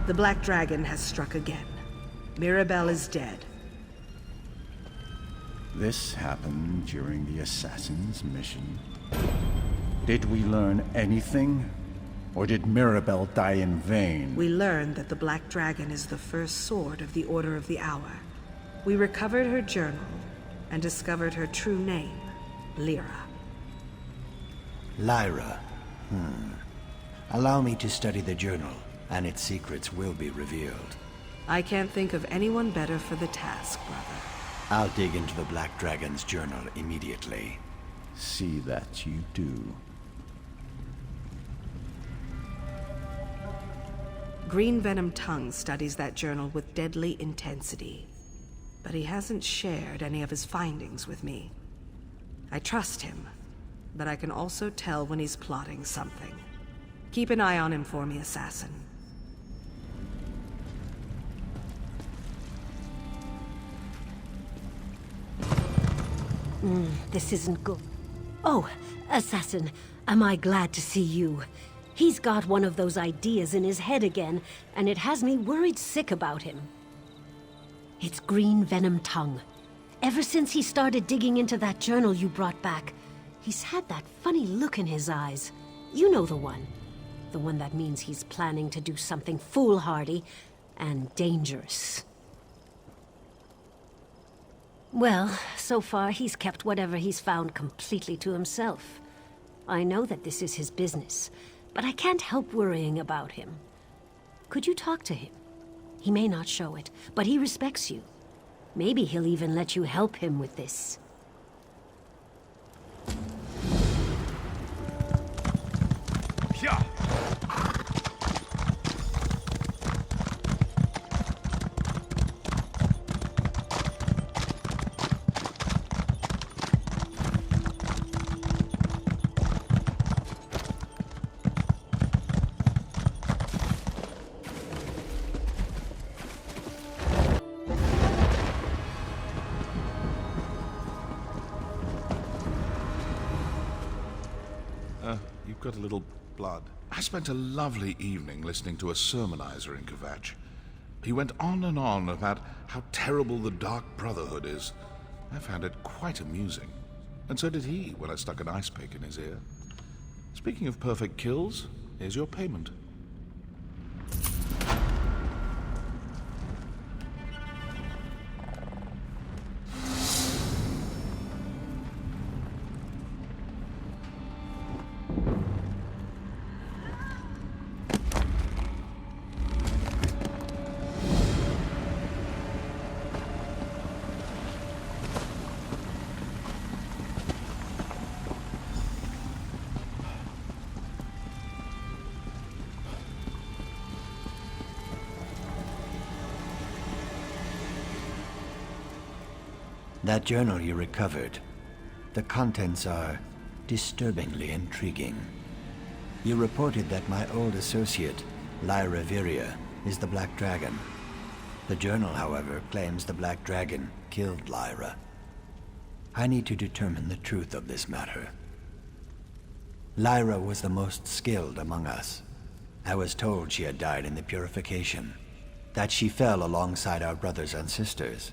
The Black Dragon has struck again. Mirabelle is dead. This happened during the Assassin's mission. Did we learn anything? Or did Mirabelle die in vain? We learned that the Black Dragon is the first sword of the Order of the Hour. We recovered her journal and discovered her true name, Lyra. Lyra. Allow me to study the journal, and its secrets will be revealed. I can't think of anyone better for the task, brother. I'll dig into the Black Dragon's journal immediately. See that you do. Green-Venom-Tongue studies that journal with deadly intensity, but he hasn't shared any of his findings with me. I trust him, but I can also tell when he's plotting something. Keep an eye on him for me, Assassin. This isn't good. Oh, Assassin, am I glad to see you. He's got one of those ideas in his head again, and it has me worried sick about him. It's Green-Venom-Tongue. Ever since he started digging into that journal you brought back, he's had that funny look in his eyes. You know the one. The one that means he's planning to do something foolhardy and dangerous. Well, so far he's kept whatever he's found completely to himself. I know that this is his business, but I can't help worrying about him. Could you talk to him? He may not show it, but he respects you. Maybe he'll even let you help him with this. Yeah. You've got a little blood. I spent a lovely evening listening to a sermonizer in Kvatch. He went on and on about how terrible the Dark Brotherhood is. I found it quite amusing. And so did he when I stuck an ice pick in his ear. Speaking of perfect kills, here's your payment. That journal you recovered, the contents are disturbingly intriguing. You reported that my old associate, Lyra Viria, is the Black Dragon. The journal, however, claims the Black Dragon killed Lyra. I need to determine the truth of this matter. Lyra was the most skilled among us. I was told she had died in the purification, that she fell alongside our brothers and sisters.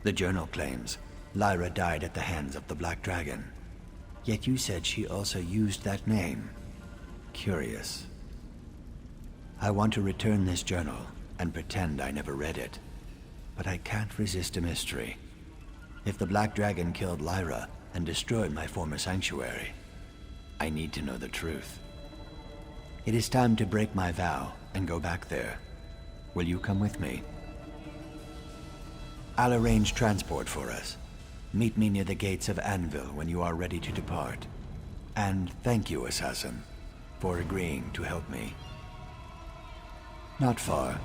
The journal claims Lyra died at the hands of the Black Dragon. Yet you said she also used that name. Curious. I want to return this journal and pretend I never read it. But I can't resist a mystery. If the Black Dragon killed Lyra and destroyed my former sanctuary, I need to know the truth. It is time to break my vow and go back there. Will you come with me? I'll arrange transport for us. Meet me near the gates of Anvil when you are ready to depart. And thank you, Assassin, for agreeing to help me. Not far.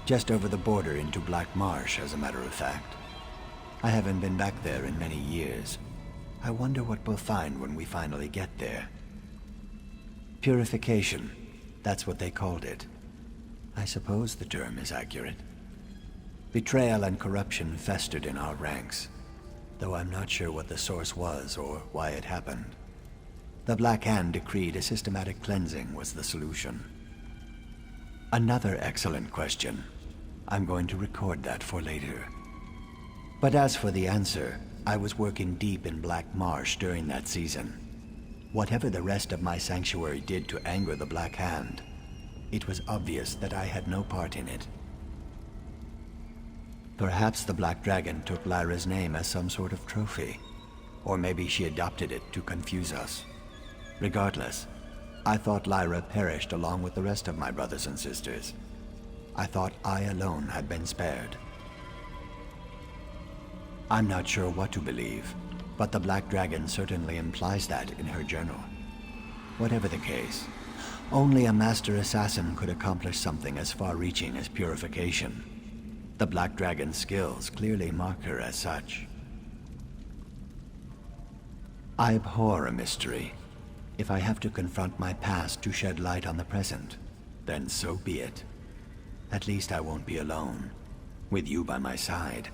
Just over the border into Black Marsh, as a matter of fact. I haven't been back there in many years. I wonder what we'll find when we finally get there. Purification. That's what they called it. I suppose the term is accurate. Betrayal and corruption festered in our ranks, though I'm not sure what the source was or why it happened. The Black Hand decreed a systematic cleansing was the solution. Another excellent question. I'm going to record that for later. But as for the answer, I was working deep in Black Marsh during that season. Whatever the rest of my sanctuary did to anger the Black Hand, it was obvious that I had no part in it. Perhaps the Black Dragon took Lyra's name as some sort of trophy, or maybe she adopted it to confuse us. Regardless, I thought Lyra perished along with the rest of my brothers and sisters. I thought I alone had been spared. I'm not sure what to believe, but the Black Dragon certainly implies that in her journal. Whatever the case, only a master assassin could accomplish something as far-reaching as purification. The Black Dragon's skills clearly mark her as such. I abhor a mystery. If I have to confront my past to shed light on the present, then so be it. At least I won't be alone. With you by my side,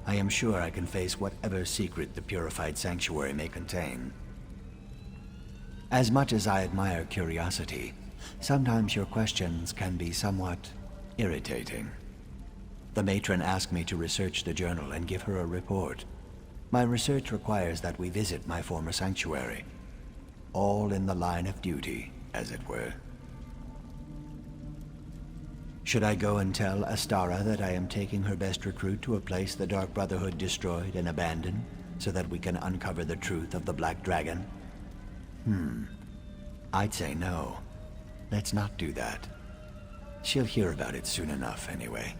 I am sure I can face whatever secret the purified sanctuary may contain. As much as I admire curiosity, sometimes your questions can be somewhat irritating. The matron asked me to research the journal and give her a report. My research requires that we visit my former sanctuary. All in the line of duty, as it were. Should I go and tell Astara that I am taking her best recruit to a place the Dark Brotherhood destroyed and abandoned, so that we can uncover the truth of the Black Dragon? I'd say no. Let's not do that. She'll hear about it soon enough, anyway.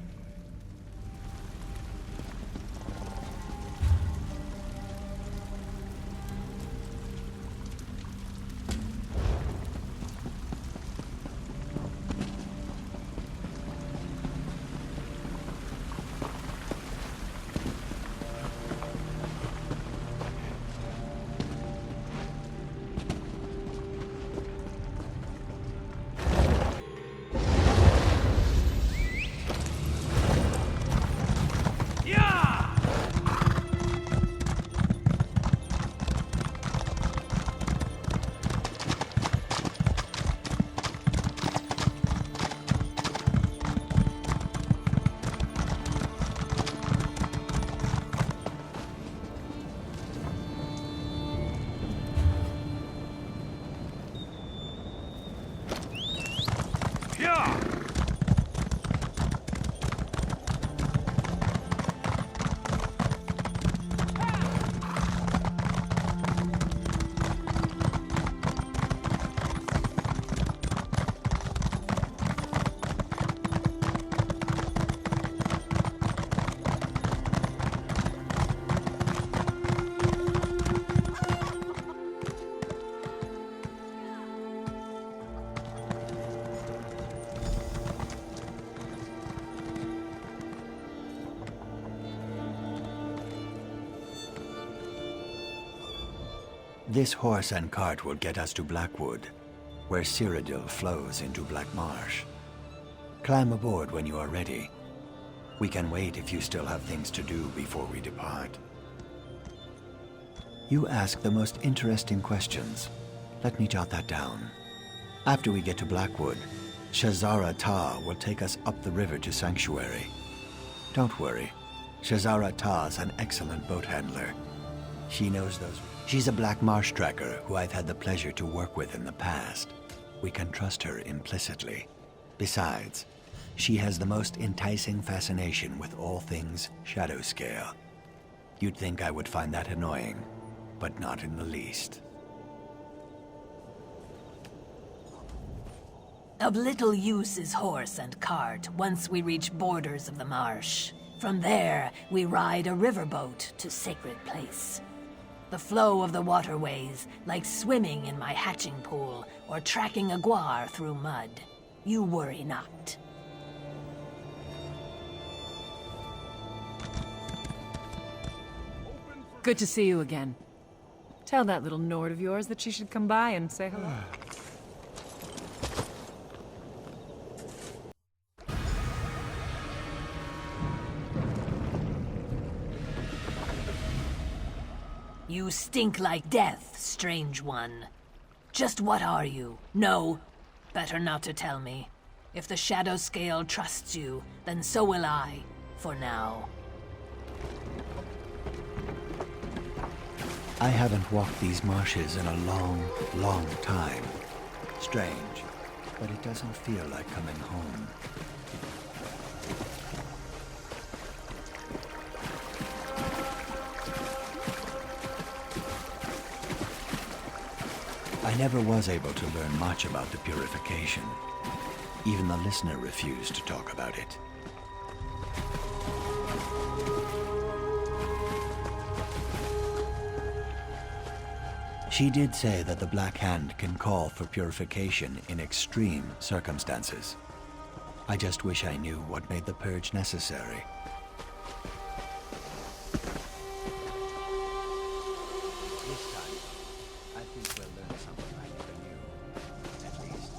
This horse and cart will get us to Blackwood, where Cyrodiil flows into Black Marsh. Climb aboard when you are ready. We can wait if you still have things to do before we depart. You ask the most interesting questions. Let me jot that down. After we get to Blackwood, Shazara Ta will take us up the river to Sanctuary. Don't worry, Shazara Ta's an excellent boat handler. She knows those. She's a Black Marsh tracker who I've had the pleasure to work with in the past. We can trust her implicitly. Besides, she has the most enticing fascination with all things shadow scale. You'd think I would find that annoying, but not in the least. Of little use is horse and cart once we reach borders of the marsh. From there, we ride a riverboat to Sacred Place. The flow of the waterways, like swimming in my hatching pool or tracking a guar through mud. You worry not. Good to see you again. Tell that little Nord of yours that she should come by and say hello. You stink like death, strange one. Just what are you? No, better not to tell me. If the Shadow Scale trusts you, then so will I, for now. I haven't walked these marshes in a long, long time. Strange, but it doesn't feel like coming home. I never was able to learn much about the purification. Even the listener refused to talk about it. She did say that the Black Hand can call for purification in extreme circumstances. I just wish I knew what made the purge necessary. This time, I think we'll learn something I never knew. At least.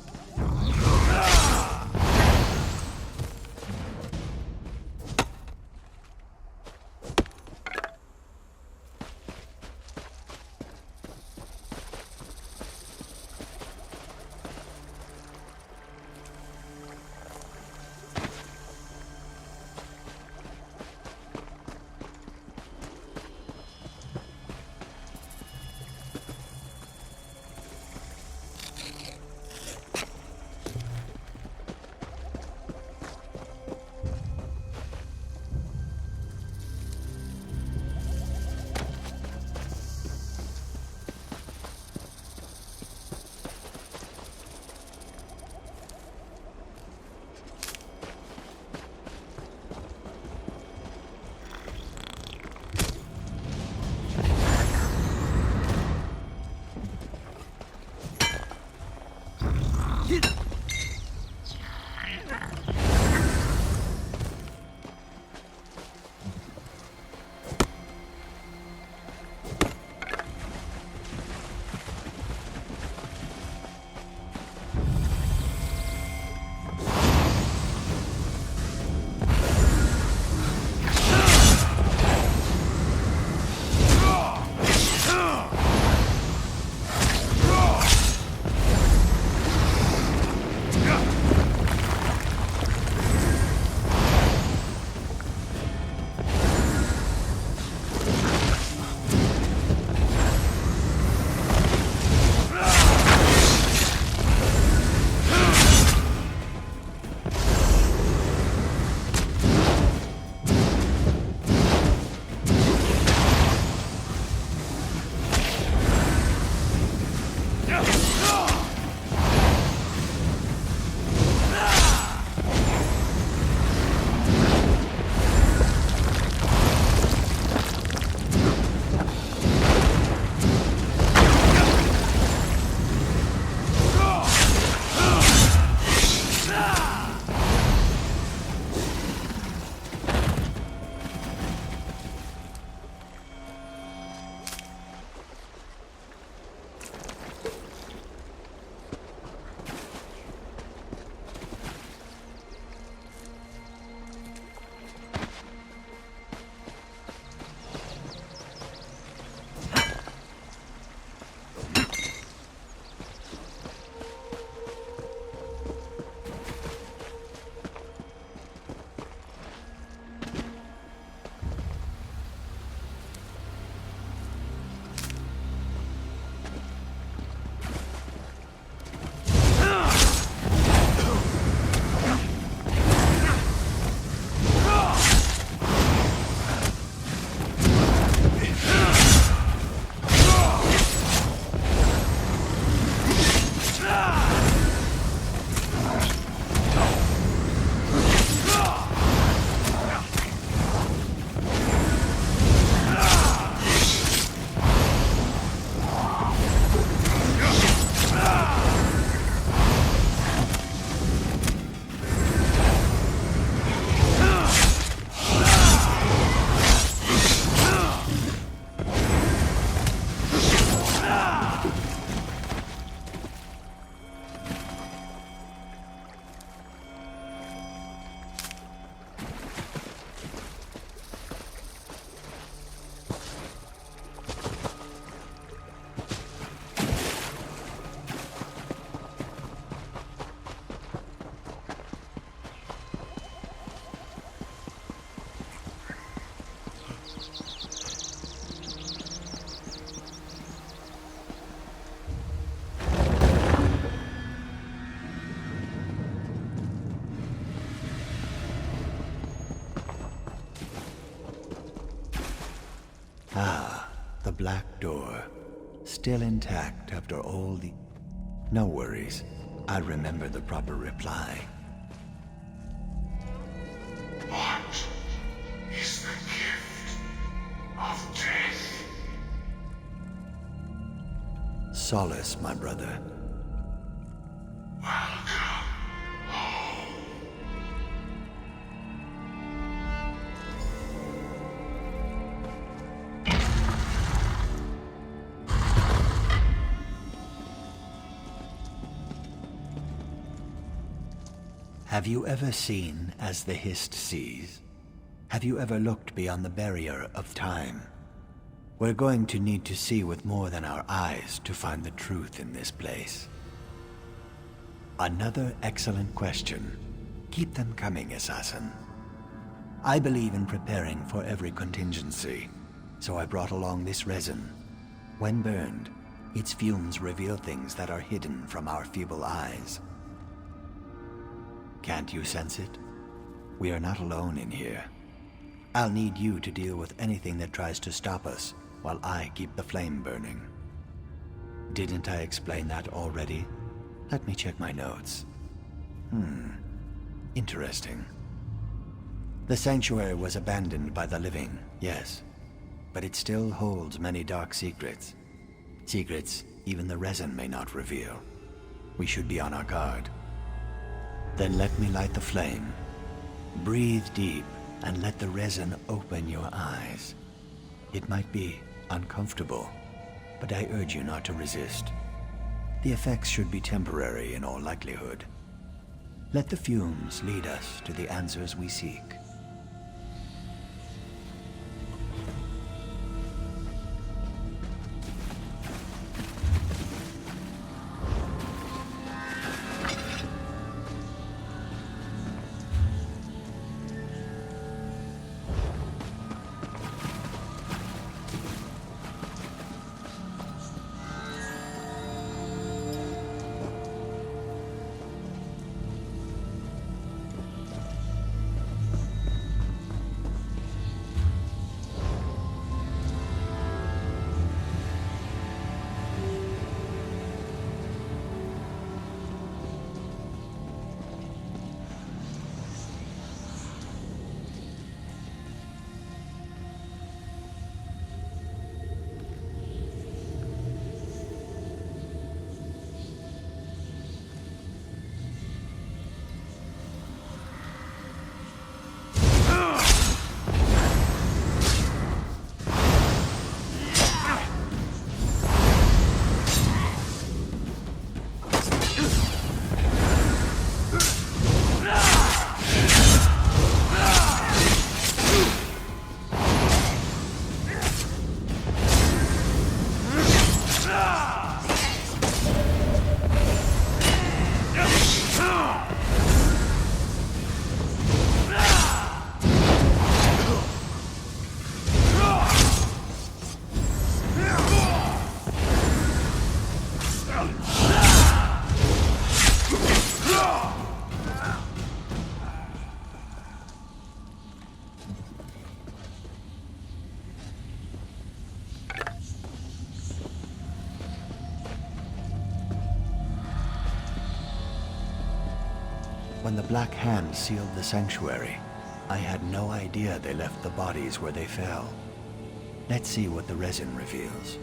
Ah, the black door. Still intact after all the... No worries. I'll remember the proper reply. What is the gift of death? Solace, my brother. Welcome home. Have you ever seen as the Hist sees? Have you ever looked beyond the barrier of time? We're going to need to see with more than our eyes to find the truth in this place. Another excellent question. Keep them coming, Assassin. I believe in preparing for every contingency, so I brought along this resin. When burned, its fumes reveal things that are hidden from our feeble eyes. Can't you sense it? We are not alone in here. I'll need you to deal with anything that tries to stop us while I keep the flame burning. Didn't I explain that already? Let me check my notes. Interesting. The sanctuary was abandoned by the living, yes, but it still holds many dark secrets. Secrets even the resin may not reveal. We should be on our guard. Then let me light the flame. Breathe deep and let the resin open your eyes. It might be uncomfortable, but I urge you not to resist. The effects should be temporary in all likelihood. Let the fumes lead us to the answers we seek. When the Black Hand sealed the sanctuary, I had no idea they left the bodies where they fell. Let's see what the resin reveals.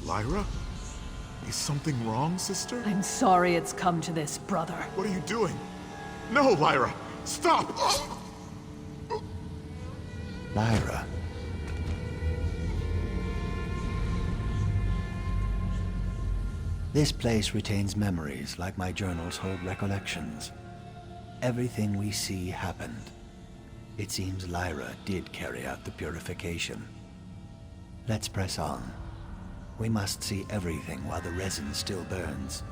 Lyra? Is something wrong, sister? I'm sorry it's come to this, brother. What are you doing? No, Lyra! Stop! Lyra. This place retains memories like my journals hold recollections. Everything we see happened. It seems Lyra did carry out the purification. Let's press on. We must see everything while the resin still burns.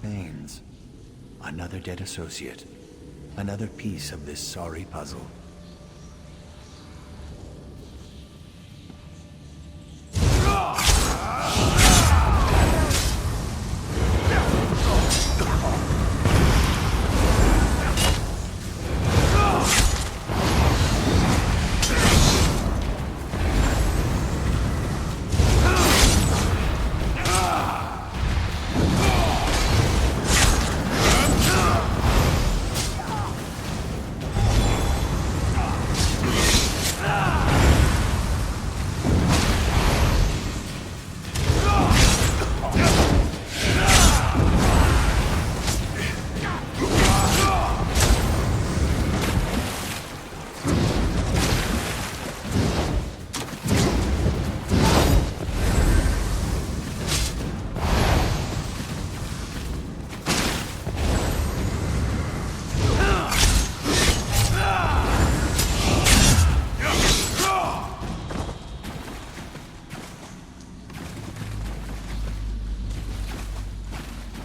remains. Another dead associate. Another piece of this sorry puzzle.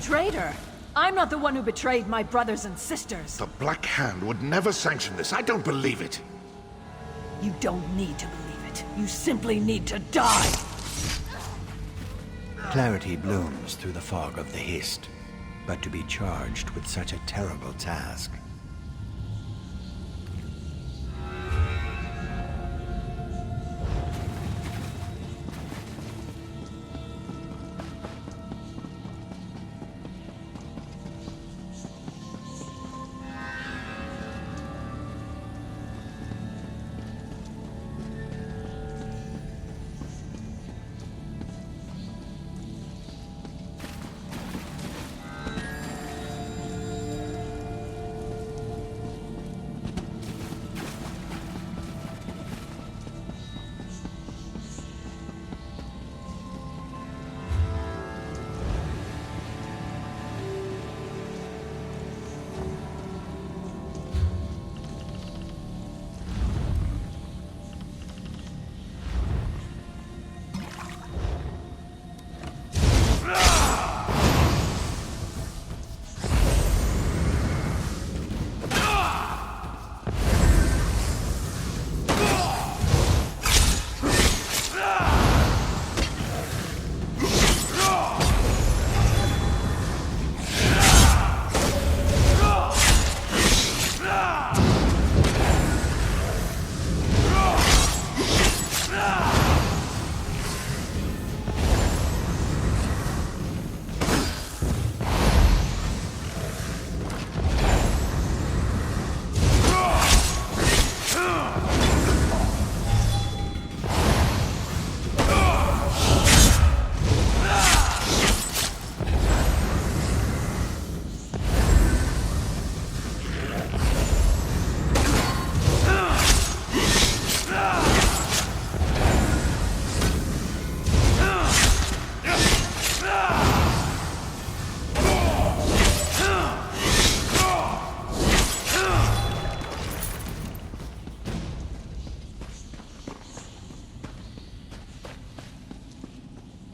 traitor! I'm not the one who betrayed my brothers and sisters. The Black Hand would never sanction this. I don't believe it. You don't need to believe it. You simply need to die! Clarity blooms through the fog of the Hist, but to be charged with such a terrible task.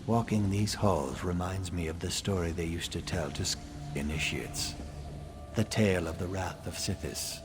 Walking these halls reminds me of the story they used to tell to initiates. The tale of the wrath of Sithis.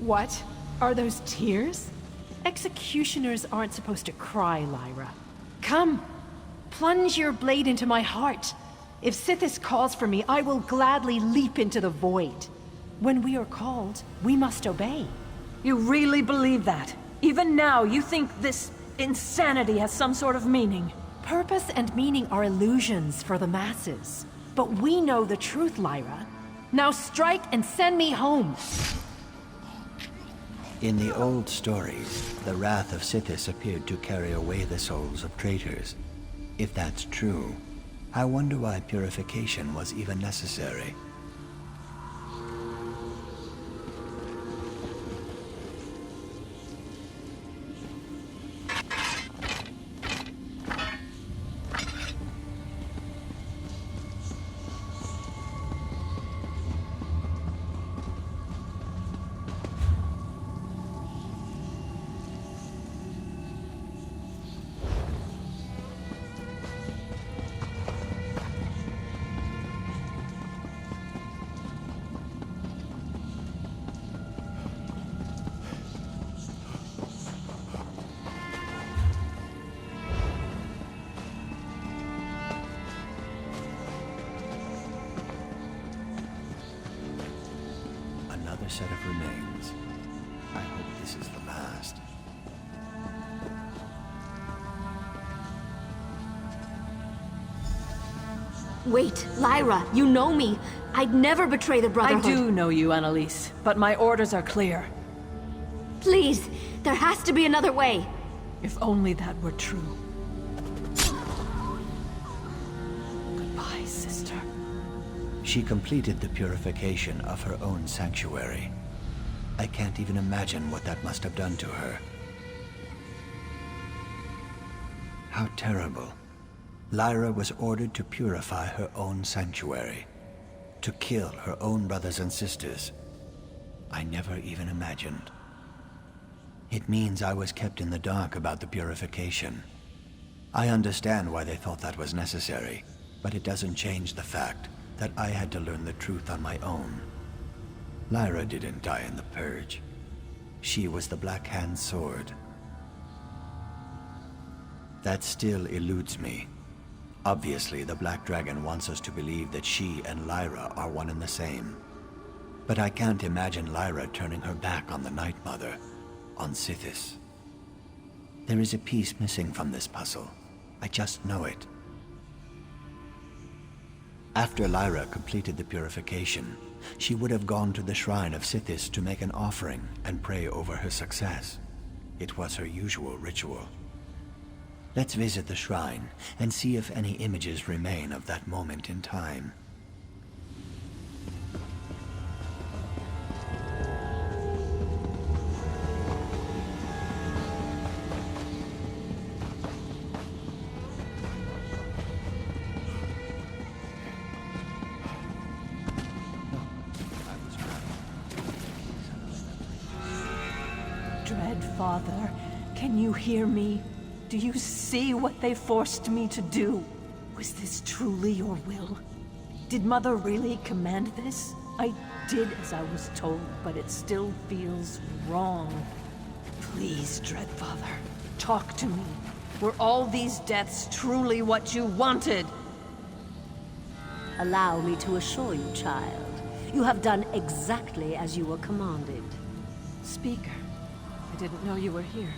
What? Are those tears? Executioners aren't supposed to cry, Lyra. Come, plunge your blade into my heart. If Sithis calls for me, I will gladly leap into the void. When we are called, we must obey. You really believe that? Even now, you think this insanity has some sort of meaning? Purpose and meaning are illusions for the masses. But we know the truth, Lyra. Now strike and send me home. In the old stories, the wrath of Sithis appeared to carry away the souls of traitors. If that's true, I wonder why purification was even necessary. another set of remains. I hope this is the last. Wait, Lyra, you know me. I'd never betray the Brotherhood. I do know you, Annalise, but my orders are clear. Please, there has to be another way. If only that were true. Goodbye, sister. She completed the purification of her own sanctuary. I can't even imagine what that must have done to her. How terrible. Lyra was ordered to purify her own sanctuary, to kill her own brothers and sisters. I never even imagined. It means I was kept in the dark about the purification. I understand why they thought that was necessary, but it doesn't change the fact that I had to learn the truth on my own. Lyra didn't die in the Purge. She was the Black Hand's sword. That still eludes me. Obviously, the Black Dragon wants us to believe that she and Lyra are one and the same. But I can't imagine Lyra turning her back on the Night Mother, on Sithis. There is a piece missing from this puzzle. I just know it. After Lyra completed the purification, she would have gone to the shrine of Sithis to make an offering and pray over her success. It was her usual ritual. Let's visit the shrine and see if any images remain of that moment in time. Dread Father, can you hear me? Do you see what they forced me to do? Was this truly your will? Did Mother really command this? I did as I was told, but it still feels wrong. Please, Dread Father, talk to me. Were all these deaths truly what you wanted? Allow me to assure you, child. You have done exactly as you were commanded. Speaker, I didn't know you were here.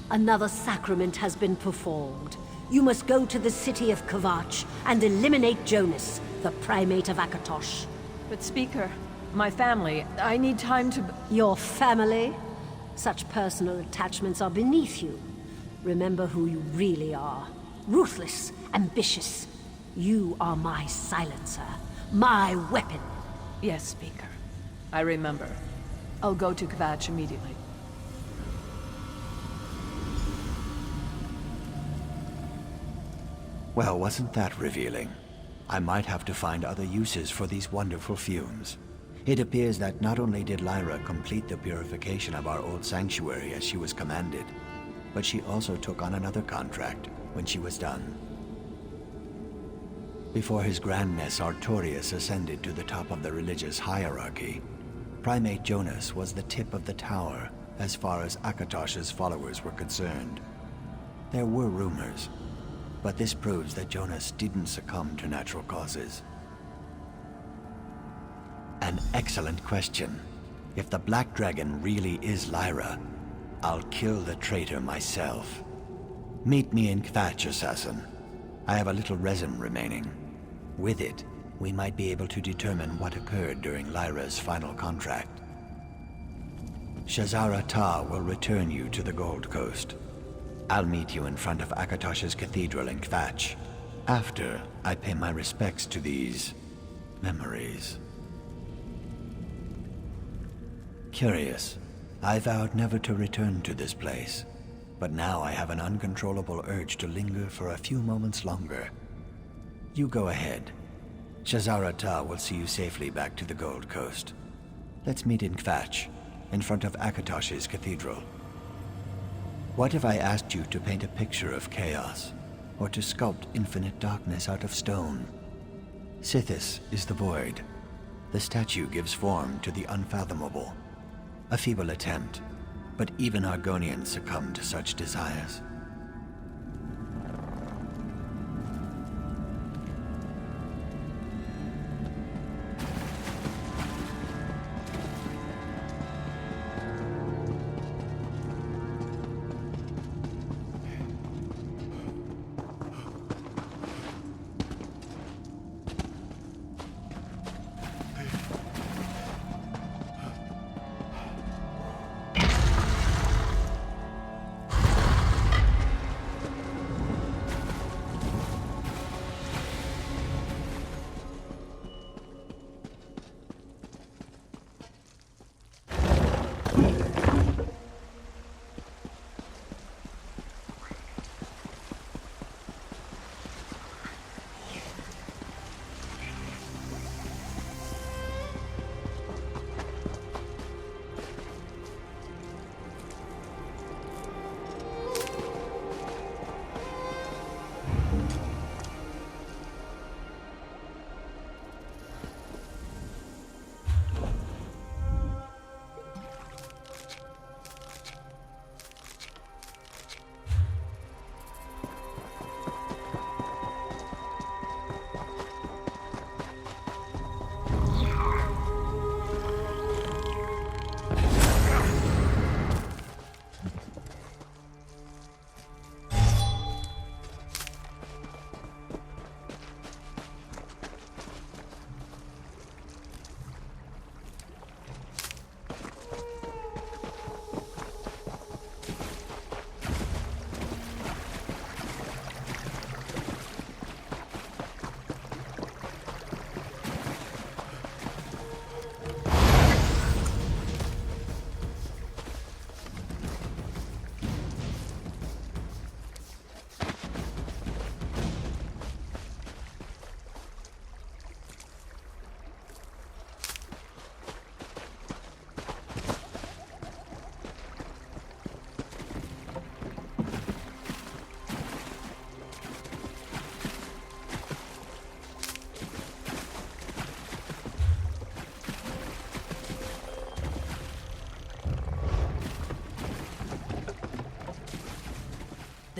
Another sacrament has been performed. You must go to the city of Kvatch and eliminate Jonas, the primate of Akatosh. But Speaker, my family, I need time to... Your family? Such personal attachments are beneath you. Remember who you really are. Ruthless, ambitious. You are my silencer, my weapon. Yes, Speaker. I remember. I'll go to Kvatch immediately. Well, wasn't that revealing? I might have to find other uses for these wonderful fumes. It appears that not only did Lyra complete the purification of our old sanctuary as she was commanded, but she also took on another contract when she was done. Before His Grandness Artorius ascended to the top of the religious hierarchy, Primate Jonas was the tip of the tower as far as Akatosh's followers were concerned. There were rumors, but this proves that Jonas didn't succumb to natural causes. An excellent question. If the Black Dragon really is Lyra, I'll kill the traitor myself. Meet me in Kvatch, assassin. I have a little resin remaining. With it, we might be able to determine what occurred during Lyra's final contract. Shazara Ta will return you to the Gold Coast. I'll meet you in front of Akatosh's cathedral in Kvatch, after I pay my respects to these memories. Curious, I vowed never to return to this place, but now I have an uncontrollable urge to linger for a few moments longer. You go ahead. Shazara Ta will see you safely back to the Gold Coast. Let's meet in Kvatch, in front of Akatosh's cathedral. What if I asked you to paint a picture of chaos, or to sculpt infinite darkness out of stone? Sithis is the void. The statue gives form to the unfathomable. A feeble attempt, but even Argonians succumb to such desires.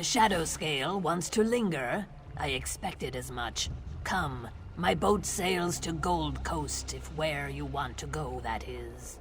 the shadow scale wants to linger, I expected as much. Come, my boat sails to Gold Coast, if where you want to go, that is.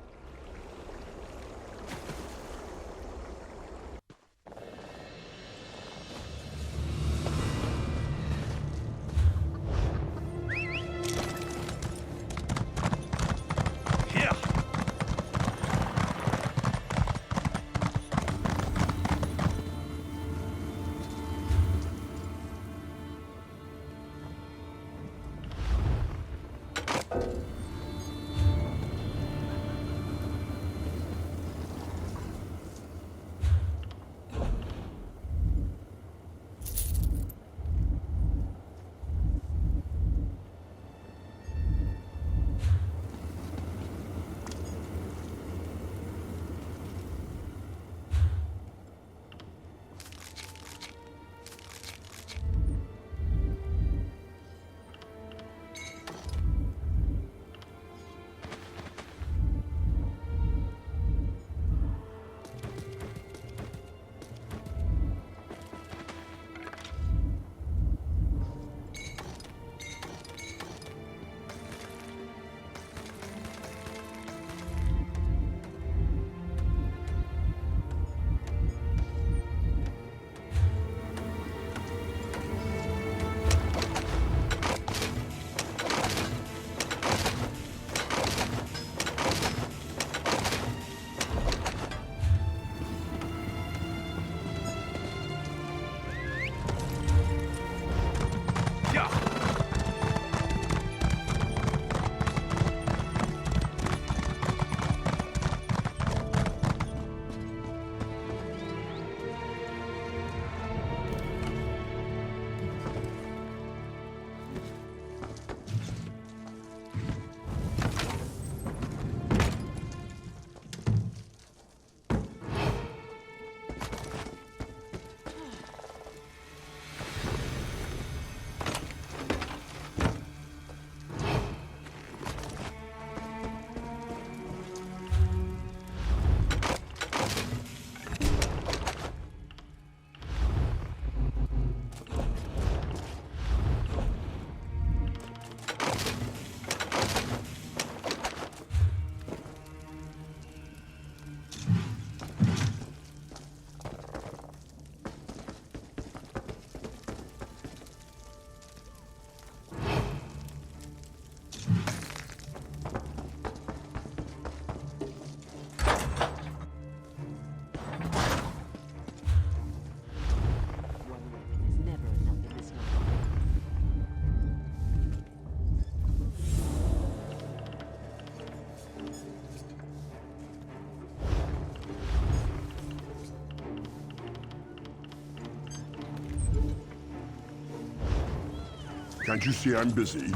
Can't you see I'm busy?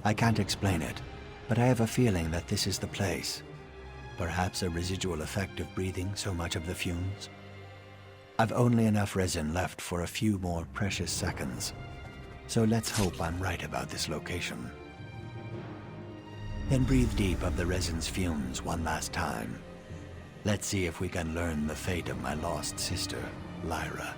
I can't explain it, but I have a feeling that this is the place. Perhaps a residual effect of breathing so much of the fumes? I've only enough resin left for a few more precious seconds, so let's hope I'm right about this location. Then breathe deep of the resin's fumes one last time. Let's see if we can learn the fate of my lost sister, Lyra.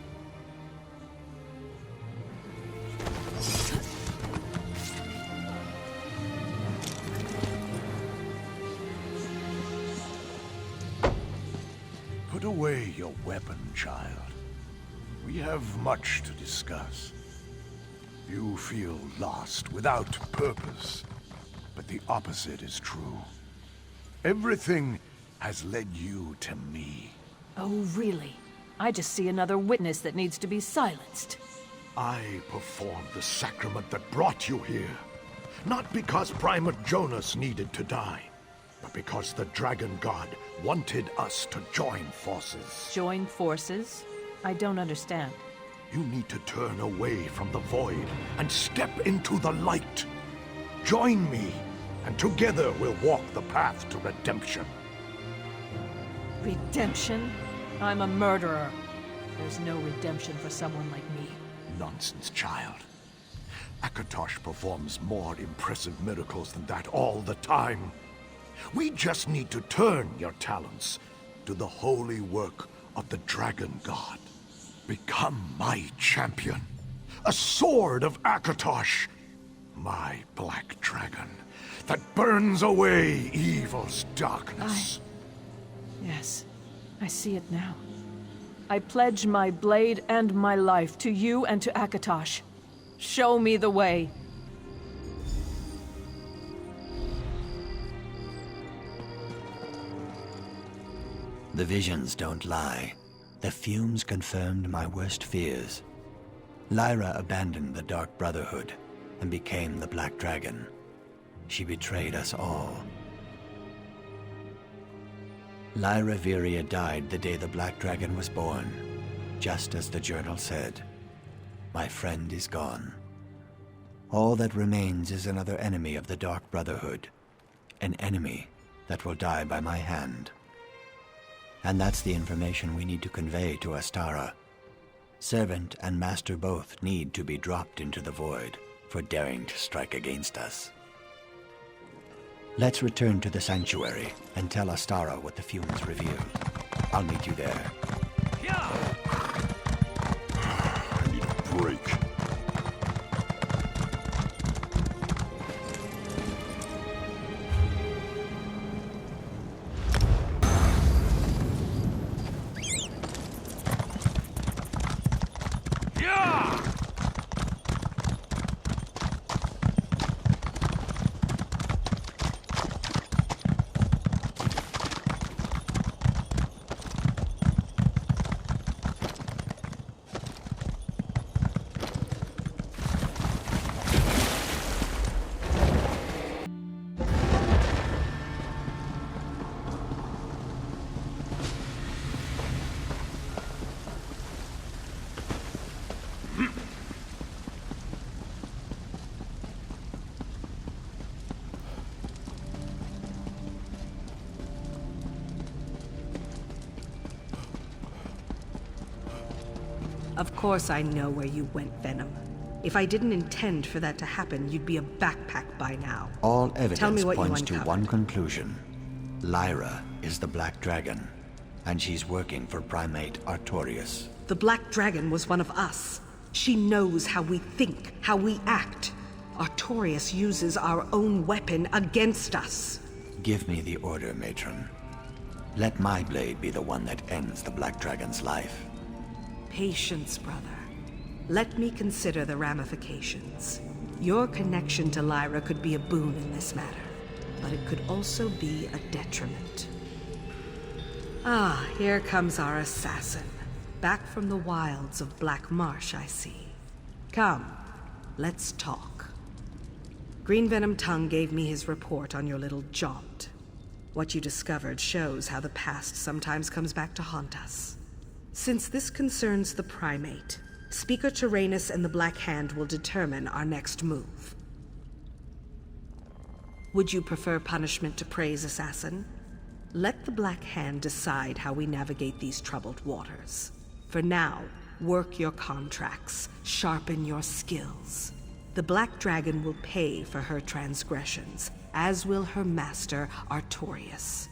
Put away your weapon, child. We have much to discuss. You feel lost, without purpose. But the opposite is true. Everything has led you to me. Oh, really? I just see another witness that needs to be silenced. I performed the sacrament that brought you here. Not because Primate Jonas needed to die, but because the Dragon God wanted us to join forces. Join forces? I don't understand. You need to turn away from the void and step into the light. Join me, and together we'll walk the path to redemption. Redemption? I'm a murderer. There's no redemption for someone like me. Nonsense, child. Akatosh performs more impressive miracles than that all the time. We just need to turn your talents to the holy work of the Dragon God. Become my champion. A sword of Akatosh. My black dragon that burns away evil's darkness. Yes, I see it now. I pledge my blade and my life to you and to Akatosh. Show me the way. The visions don't lie. The fumes confirmed my worst fears. Lyra abandoned the Dark Brotherhood and became the Black Dragon. She betrayed us all. Lyra Viria died the day the Black Dragon was born, just as the journal said. My friend is gone. All that remains is another enemy of the Dark Brotherhood. An enemy that will die by my hand. And that's the information we need to convey to Astara. Servant and master both need to be dropped into the void for daring to strike against us. Let's return to the sanctuary and tell Astara what the fumes revealed. I'll meet you there. I need a break. Of course I know where you went, Venom. If I didn't intend for that to happen, you'd be a backpack by now. All Tell me evidence what you points to uncovered. one conclusion. Lyra is the Black Dragon, and she's working for Primate Artorias. The Black Dragon was one of us. She knows how we think, how we act. Artorias uses our own weapon against us. Give me the order, Matron. Let my blade be the one that ends the Black Dragon's life. Patience, brother. Let me consider the ramifications. Your connection to Lyra could be a boon in this matter, but it could also be a detriment. Ah, here comes our assassin. Back from the wilds of Black Marsh, I see. Come, let's talk. Green-Venom-Tongue gave me his report on your little jaunt. What you discovered shows how the past sometimes comes back to haunt us. Since this concerns the Primate, Speaker Tyrannus and the Black Hand will determine our next move. Would you prefer punishment to praise, Assassin? Let the Black Hand decide how we navigate these troubled waters. For now, work your contracts, sharpen your skills. The Black Dragon will pay for her transgressions, as will her master, Artorias.